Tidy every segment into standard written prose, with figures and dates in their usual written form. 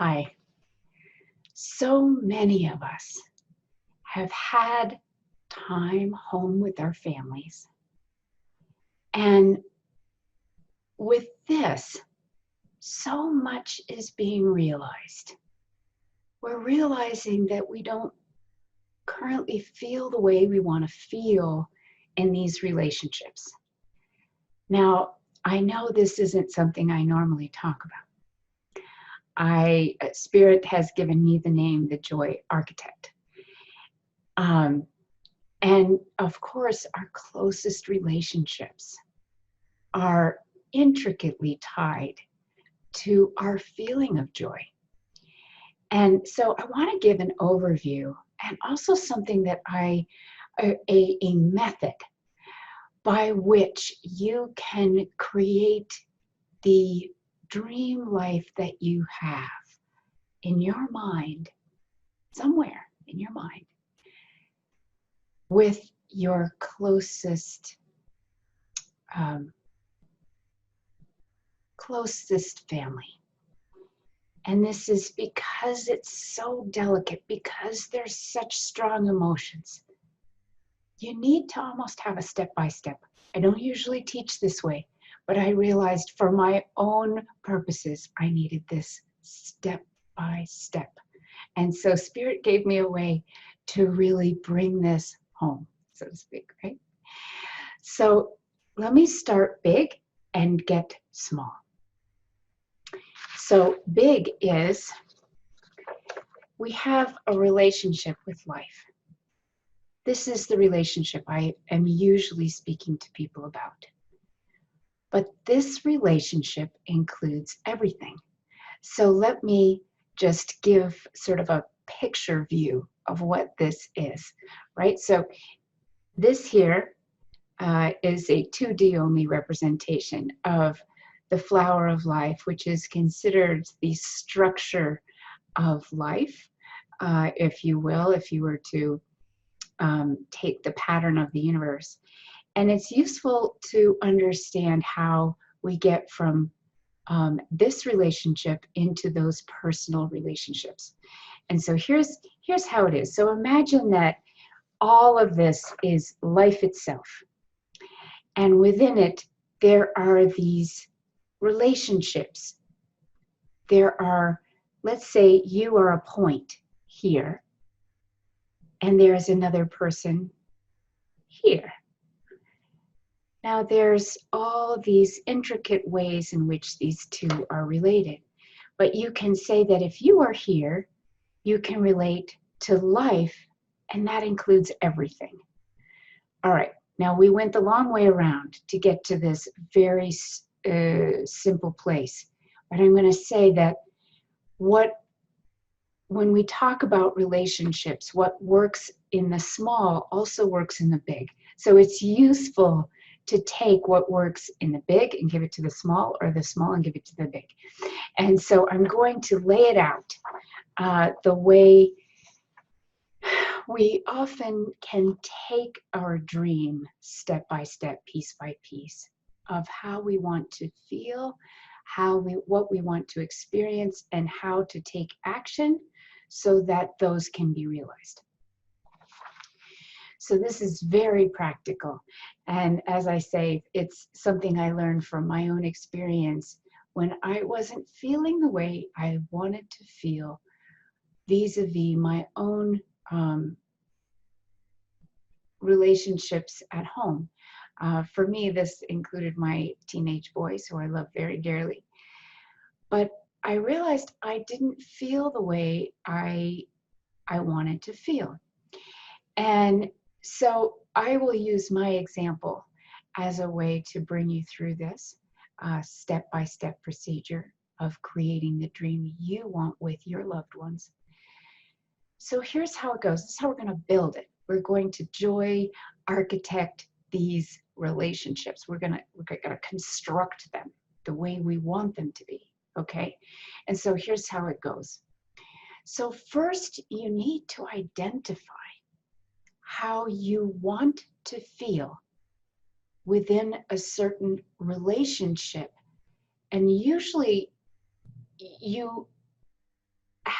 Hi. So many of us have had time home with our families. And with this, so much is being realized. We're realizing that we don't currently feel the way we want to feel in these relationships. Now, I know this isn't something I normally talk about. Spirit has given me the name the Joy Architect. And of course, our closest relationships are intricately tied to our feeling of joy. And so I want to give an overview and also something that a method by which you can create the dream life that you have in your mind, somewhere in your mind, with your closest family. And this is because it's so delicate, because there's such strong emotions. You need to almost have a step-by-step. I don't usually teach this way, but I realized for my own purposes, I needed this step-by-step. And so Spirit gave me a way to really bring this home, so to speak, right? So let me start big and get small. So big is we have a relationship with life. This is the relationship I am usually speaking to people about. But this relationship includes everything. So let me just give sort of a picture view of what this is, right? So this here is a 2D only representation of the flower of life, which is considered the structure of life, if you will, if you were to take the pattern of the universe. And it's useful to understand how we get from this relationship into those personal relationships. And so here's how it is. So imagine that all of this is life itself. And within it, there are these relationships. There are, let's say you are a point here, and there's another person here. Now there's all these intricate ways in which these two are related. But you can say that if you are here, you can relate to life, and that includes everything. All right, now we went the long way around to get to this very simple place. But I'm going to say that when we talk about relationships, what works in the small also works in the big. So it's useful to take what works in the big and give it to the small, or the small and give it to the big. And so I'm going to lay it out the way we often can take our dream step by step, piece by piece, of how we want to feel, what we want to experience, and how to take action so that those can be realized. So this is very practical. And as I say, it's something I learned from my own experience when I wasn't feeling the way I wanted to feel vis-a-vis my own relationships at home. For me, this included my teenage boys, who I love very dearly. But I realized I didn't feel the way I wanted to feel. And so I will use my example as a way to bring you through this step-by-step procedure of creating the dream you want with your loved ones. So here's how it goes. This is how we're going to build it. We're going to joy architect these relationships. We're going to construct them the way we want them to be. Okay? And so here's how it goes. So first, you need to identify how you want to feel within a certain relationship. And usually you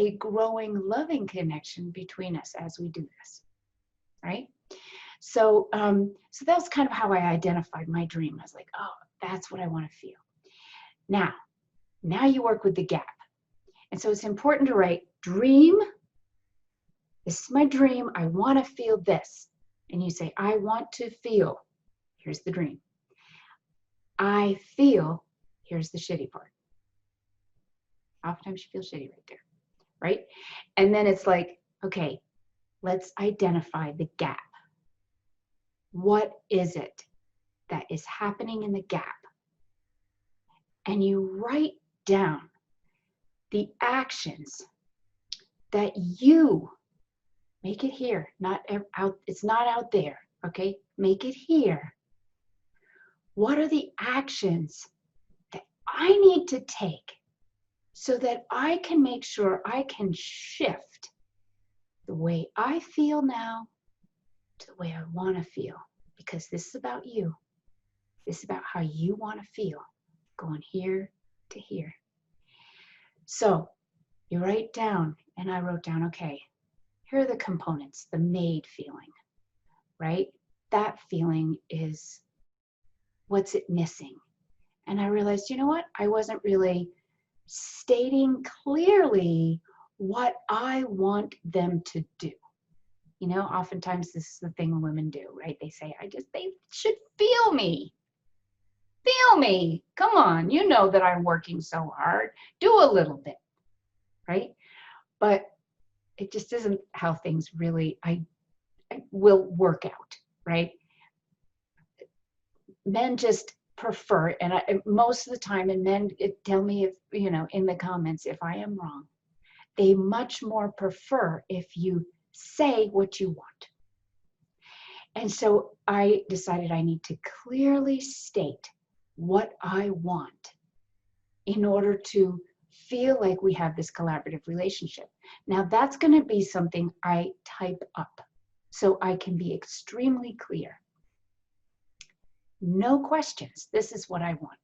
a growing, loving connection between us as we do this, right? So, so that's kind of how I identified my dream. I was like, oh, that's what I want to feel. Now you work with the gap. And so it's important to write dream. This is my dream. I want to feel this. And you say, I want to feel. Here's the dream. I feel. Here's the shitty part. Oftentimes you feel shitty right there, right? And then it's like, okay, let's identify the gap. What is it that is happening in the gap? And you write down the actions that you make it here, not out. It's not out there, okay? Make it here. What are the actions that I need to take so that I can make sure I can shift the way I feel now to the way I want to feel? Because this is about you. This is about how you want to feel, going here to here. So you write down, and I wrote down, okay, here are the components, the made feeling, right? That feeling is, what's it missing? And I realized, you know what? I wasn't really stating clearly what I want them to do. You know, oftentimes this is the thing women do, right? They say, they should feel me. Feel me. Come on. You know that I'm working so hard. Do a little bit, right? But it just isn't how things really I will work out, right? Men just prefer, and most of the time, and men tell me if, you know, in the comments if I am wrong, they much more prefer if you say what you want. And so I decided I need to clearly state what I want in order to feel like we have this collaborative relationship. Now that's going to be something I type up so I can be extremely clear. No questions. This is what I want.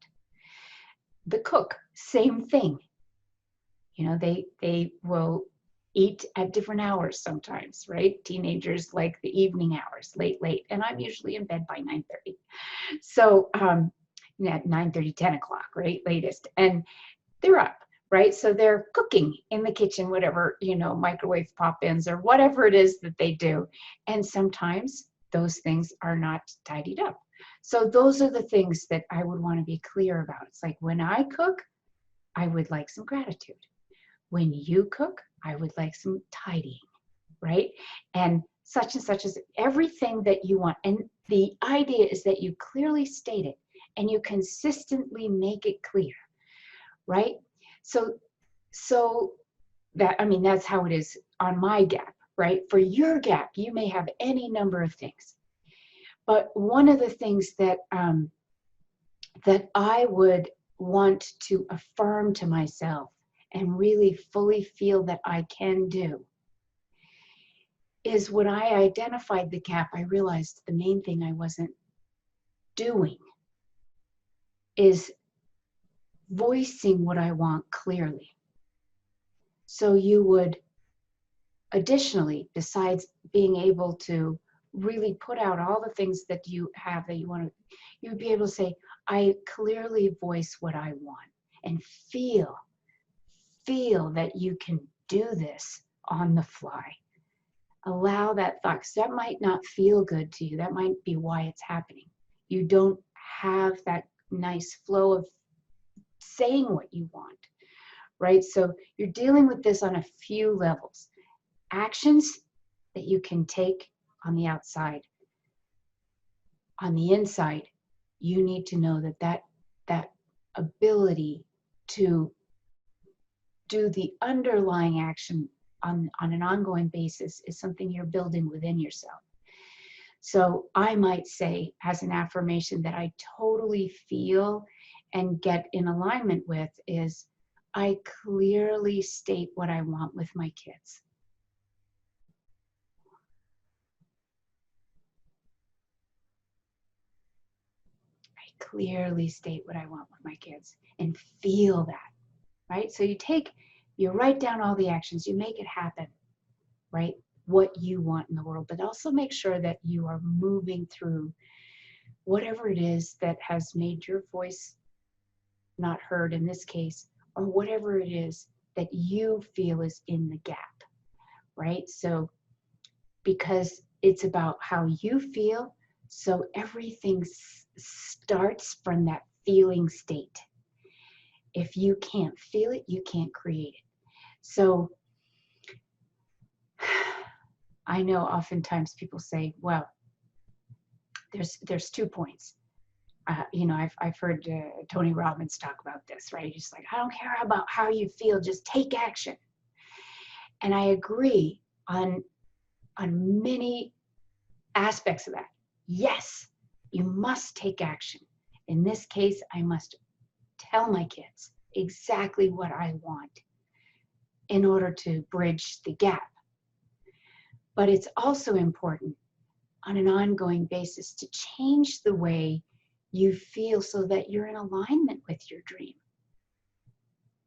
The cook, same thing. You know, they will eat at different hours sometimes, right? Teenagers like the evening hours, late, and I'm usually in bed by 9:30. So at 9:30, 10 o'clock, right? Latest. And they're up, right? So they're cooking in the kitchen, whatever, you know, microwave pop-ins or whatever it is that they do. And sometimes those things are not tidied up. So those are the things that I would want to be clear about. It's like, when I cook, I would like some gratitude. When you cook, I would like some tidying, right? And such as everything that you want. And the idea is that you clearly state it and you consistently make it clear, right? So that, I mean, that's how it is on my gap, right? For your gap, you may have any number of things. But one of the things that that I would want to affirm to myself and really fully feel that I can do is, when I identified the gap, I realized the main thing I wasn't doing is voicing what I want clearly. So you would additionally, besides being able to really put out all the things that you have that you want to, you would be able to say, I clearly voice what I want, and feel that you can do this on the fly. Allow that thought, because that might not feel good to you. That might be why it's happening. You don't have that nice flow of saying what you want, right? So you're dealing with this on a few levels. Actions that you can take on the outside. On the inside, you need to know that ability to do the underlying action on an ongoing basis is something you're building within yourself. So I might say, as an affirmation that I totally feel and get in alignment with, is, I clearly state what I want with my kids. I clearly state what I want with my kids, and feel that, right? So you take You write down all the actions, you make it happen, right? What you want in the world, but also make sure that you are moving through whatever it is that has made your voice not heard in this case, or whatever it is that you feel is in the gap, right? So, because it's about how you feel, so everything starts from that feeling state. If you can't feel it, you can't create it. So, I know oftentimes people say, well, there's 2 points. I've heard Tony Robbins talk about this, right? He's like, I don't care about how you feel, just take action. And I agree on many aspects of that. Yes, you must take action. In this case, I must tell my kids exactly what I want in order to bridge the gap. But it's also important on an ongoing basis to change the way you feel so that you're in alignment with your dream,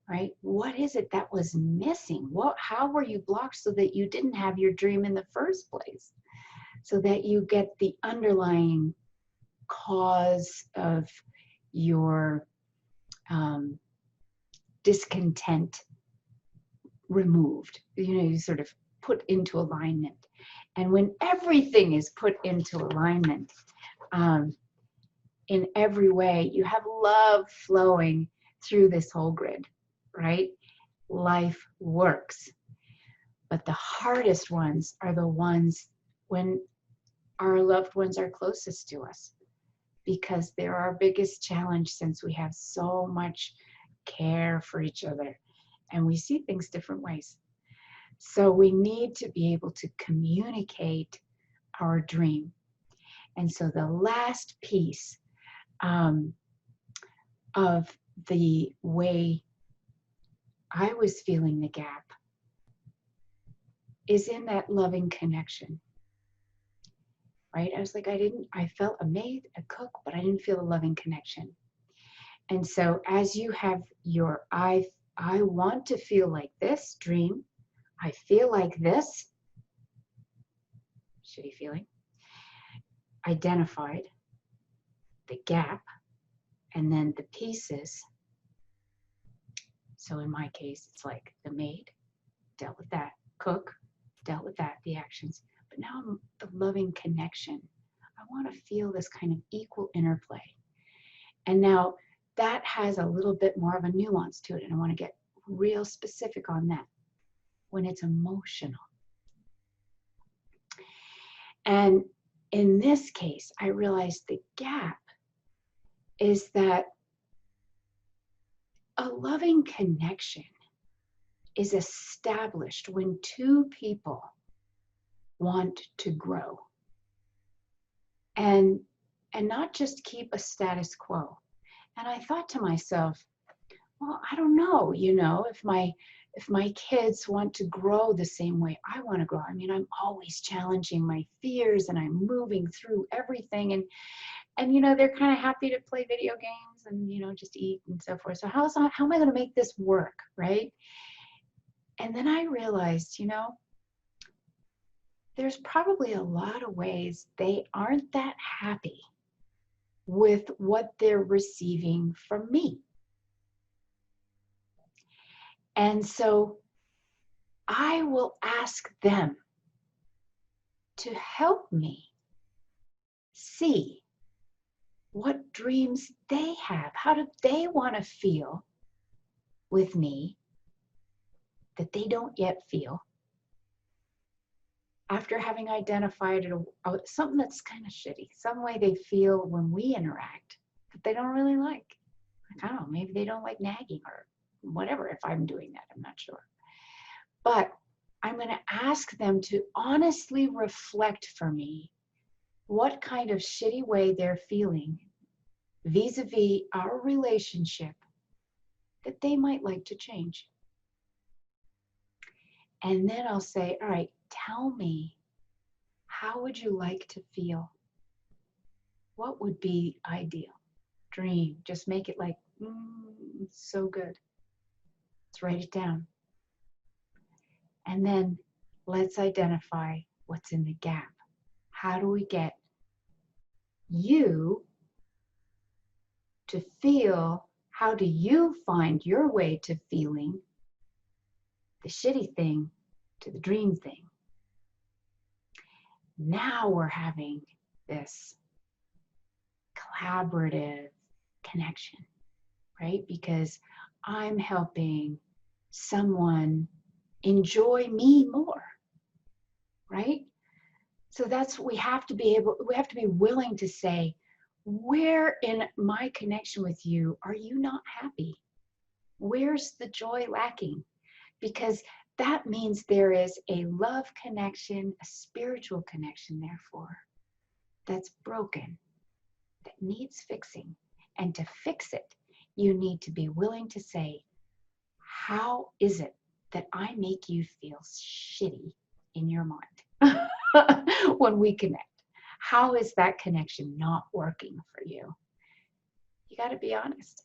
right? What is it that was missing? How were you blocked so that you didn't have your dream in the first place? So that you get the underlying cause of your discontent removed. You sort of put into alignment. And when everything is put into alignment, in every way, you have love flowing through this whole grid, right? Life works. But the hardest ones are the ones when our loved ones are closest to us, because they're our biggest challenge, since we have so much care for each other and we see things different ways. So we need to be able to communicate our dream. And so the last piece of the way I was feeling the gap is in that loving connection, right? I was like, I felt a maid, a cook, but I didn't feel a loving connection. And so as you have your, I want to feel like this dream, I feel like this, shitty feeling, identified the gap, and then the pieces. So in my case, it's like the maid dealt with that, cook dealt with that, the actions. But now the loving connection. I want to feel this kind of equal interplay. And now that has a little bit more of a nuance to it, and I want to get real specific on that. When it's emotional. And in this case, I realized the gap is that a loving connection is established when two people want to grow and not just keep a status quo. And I thought to myself, well, I don't know, if my kids want to grow the same way I want to grow. I mean, I'm always challenging my fears and I'm moving through everything, and they're kind of happy to play video games and just eat and so forth. So how am I going to make this work, right? And then I realized, there's probably a lot of ways they aren't that happy with what they're receiving from me. And so I will ask them to help me see what dreams they have. How do they want to feel with me that they don't yet feel, after having identified something that's kind of shitty, some way they feel when we interact that they don't really like. I don't know, maybe they don't like nagging or whatever. If I'm doing that, I'm not sure. But I'm going to ask them to honestly reflect for me what kind of shitty way they're feeling vis-a-vis our relationship that they might like to change. And then I'll say, all right, tell me, how would you like to feel? What would be ideal? Dream. Just make it like, so good. Let's write it down. And then let's identify what's in the gap. How do we get you to feel? How do you find your way to feeling the shitty thing to the dream thing? Now we're having this collaborative connection, right? Because I'm helping someone enjoy me more, right? So that's, we have to be willing to say, where in my connection with you are you not happy? Where's the joy lacking? Because that means there is a love connection, a spiritual connection, therefore, that's broken, that needs fixing. And to fix it, you need to be willing to say, how is it that I make you feel shitty in your mind when we connect? How is that connection not working for you? You got to be honest.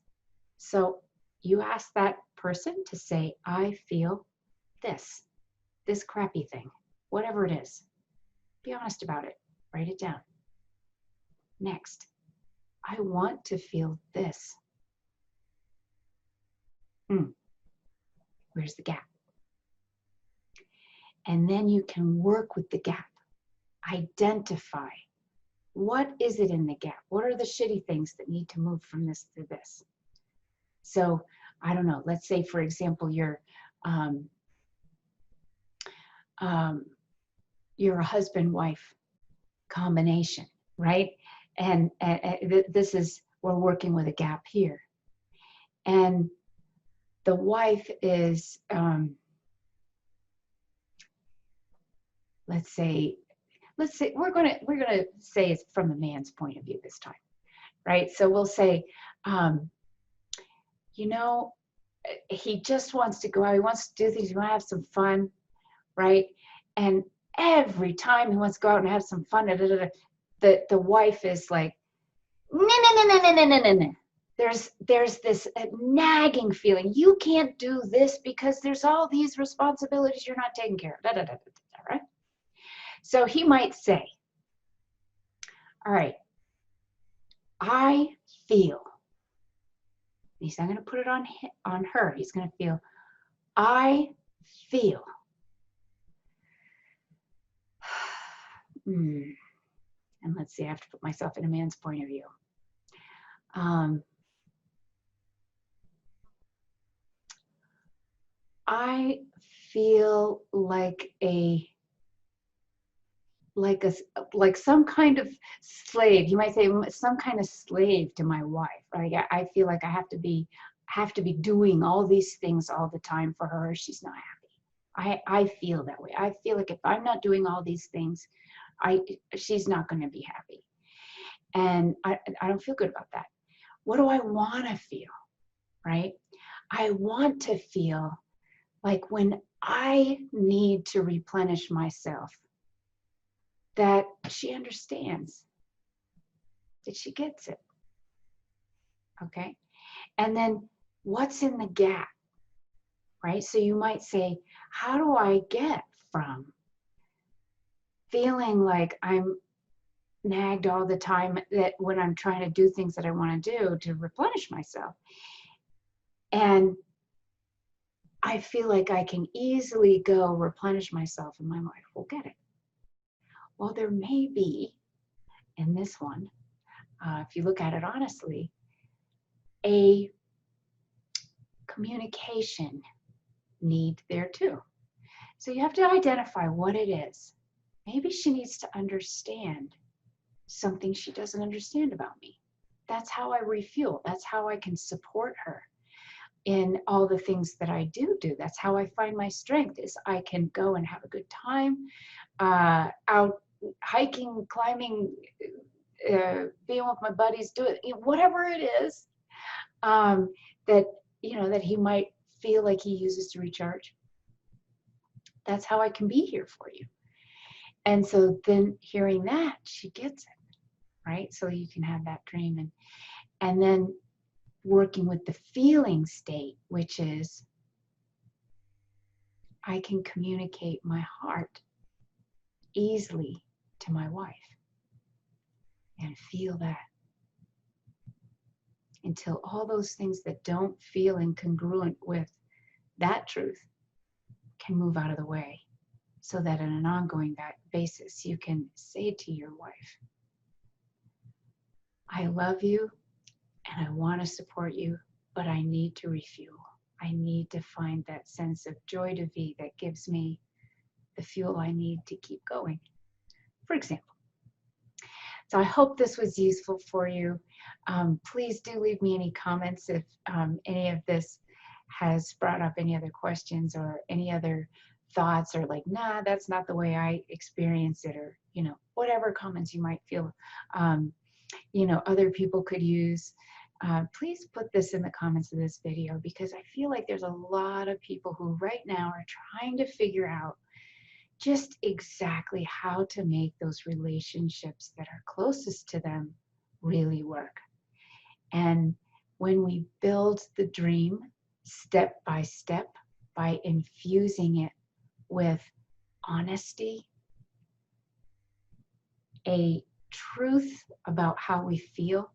So you ask that person to say, I feel this crappy thing, whatever it is. Be honest about it. Write it down. Next, I want to feel this. Where's the gap? And then you can work with the gap. Identify, what is it in the gap? What are the shitty things that need to move from this to this? So, I don't know, let's say, for example, you're a husband-wife combination, right? And this is, we're working with a gap here. And the wife is, let's say we're gonna say it's from the man's point of view this time, right? So we'll say, you know, he just wants to go out, he wants to do things, he wants to have some fun, right? And every time he wants to go out and have some fun, the wife is like, no. There's this nagging feeling. You can't do this because there's all these responsibilities you're not taking care of. Right? So he might say, all right, I feel. He's not going to put it on her. He's going to feel, I feel. And let's see, I have to put myself in a man's point of view. I feel like some kind of slave. You might say some kind of slave to my wife. Right? I feel like I have to be doing all these things all the time for her. She's not happy. I feel that way. I feel like if I'm not doing all these things, she's not going to be happy. And I don't feel good about that. What do I want to feel? Right? I want to feel like when I need to replenish myself, that she understands, that she gets it. Okay? And then what's in the gap? Right? So you might say, how do I get from feeling like I'm nagged all the time, that when I'm trying to do things that I want to do to replenish myself, and I feel like I can easily go replenish myself and my wife will get it. Well, there may be, in this one, if you look at it honestly, a communication need there too. So you have to identify what it is. Maybe she needs to understand something she doesn't understand about me. That's how I refuel. That's how I can support her in all the things that I do. That's how I find my strength, is I can go and have a good time out hiking, climbing, being with my buddies, whatever it is that he might feel like he uses to recharge. That's how I can be here for you. And so then hearing that, she gets it, right? So you can have that dream, and then working with the feeling state, which is, I can communicate my heart easily to my wife and feel that until all those things that don't feel incongruent with that truth can move out of the way, so that on an ongoing basis you can say to your wife, I love you and I want to support you, but I need to refuel. I need to find that sense of joy to be that gives me the fuel I need to keep going, for example. So I hope this was useful for you. Please do leave me any comments if any of this has brought up any other questions or any other thoughts, or like, nah, that's not the way I experience it, or, you know, whatever comments you might feel, you know, other people could use. Please put this in the comments of this video, because I feel like there's a lot of people who right now are trying to figure out just exactly how to make those relationships that are closest to them really work. And when we build the dream step by step by infusing it with honesty, a truth about how we feel,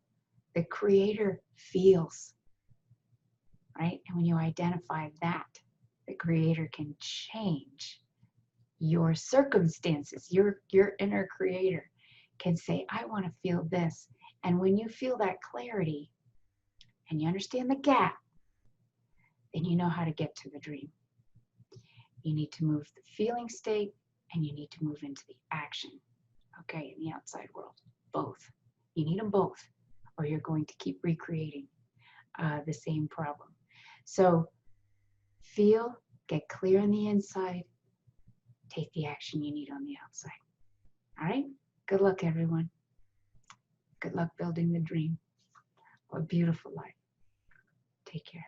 the Creator feels, right? And when you identify that, the Creator can change your circumstances. Your inner Creator can say, I want to feel this. And when you feel that clarity and you understand the gap, then you know how to get to the dream. You need to move the feeling state and you need to move into the action, okay, in the outside world. Both. You need them both, or you're going to keep recreating the same problem. So feel, get clear on the inside, take the action you need on the outside. All right? Good luck, everyone. Good luck building the dream. What a beautiful life. Take care.